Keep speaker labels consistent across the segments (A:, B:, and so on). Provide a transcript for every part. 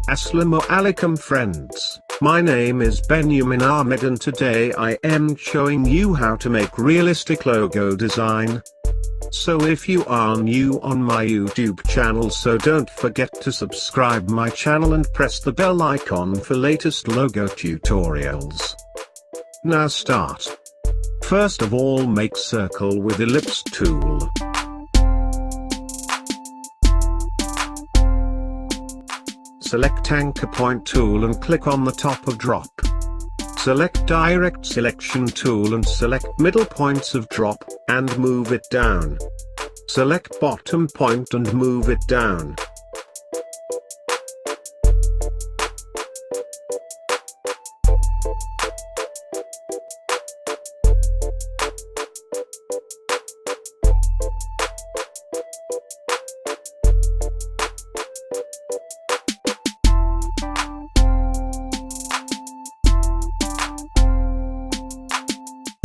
A: Assalamu alaikum friends, my name is Benjamin Ahmed and today I am showing you how to make realistic logo design. So if you are new on my YouTube channel, so don't forget to subscribe my channel and press the bell icon for latest logo tutorials. Now start. First of all, make circle with ellipse tool. Select anchor point tool and click on the top of drop. Select direct selection tool and select middle points of drop, and move it down. Select bottom point and move it down.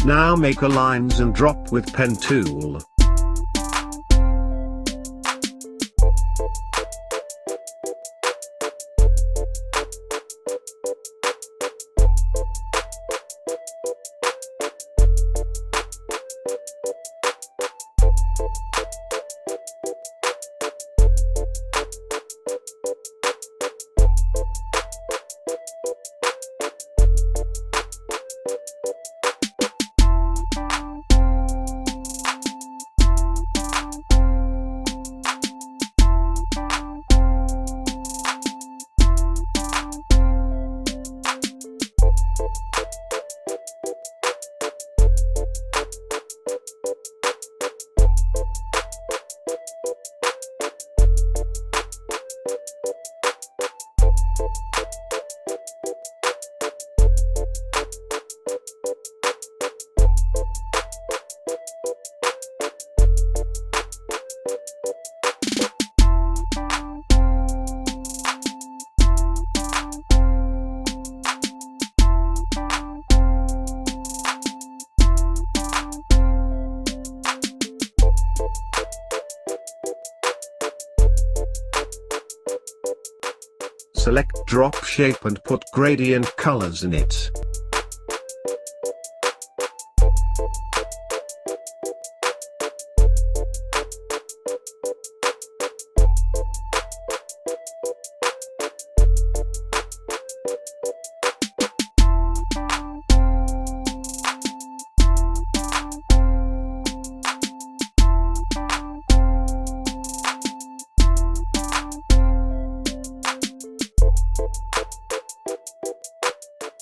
A: Now make a lines and drop with pen tool. Select drop shape and put gradient colors in it.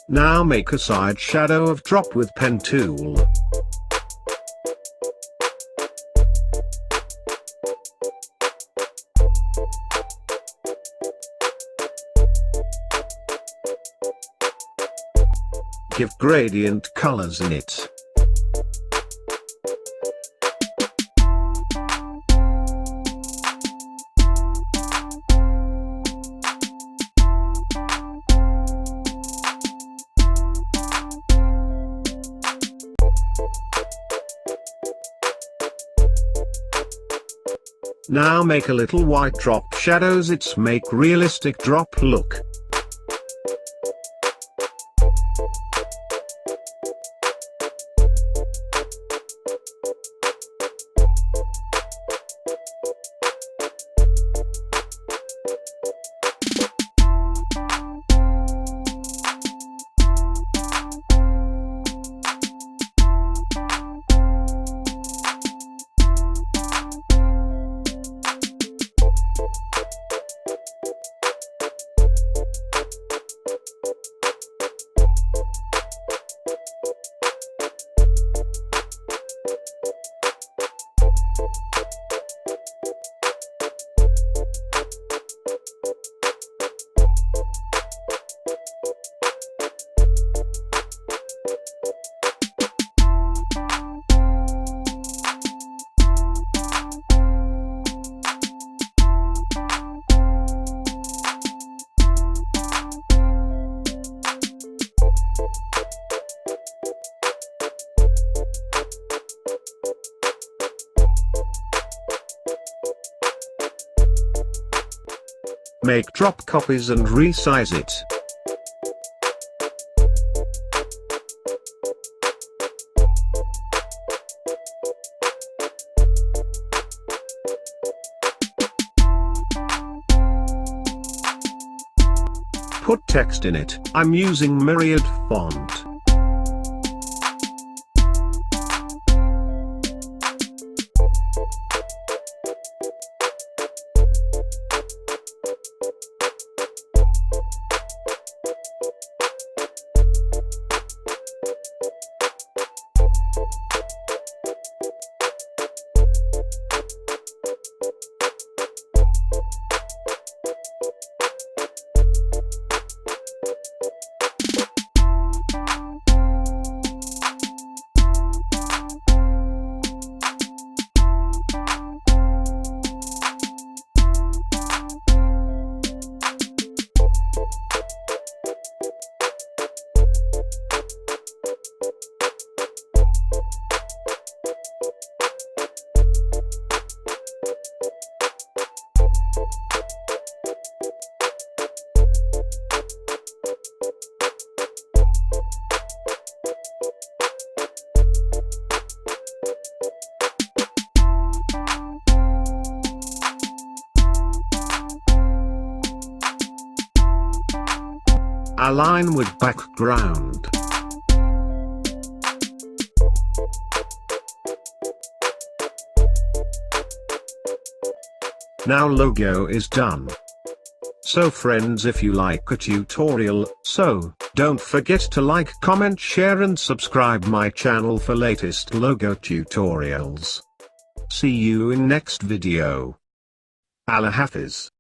A: Now make a side shadow of drop with pen tool. Give gradient colors in it. Now make a little white drop shadows, it's make realistic drop look. Make drop copies and resize it. Put text in it. I'm using myriad font. Align with background. Now logo is done. So friends, if you like a tutorial, don't forget to like, comment, share and subscribe my channel for latest logo tutorials. See you in next video. Allah Hafiz.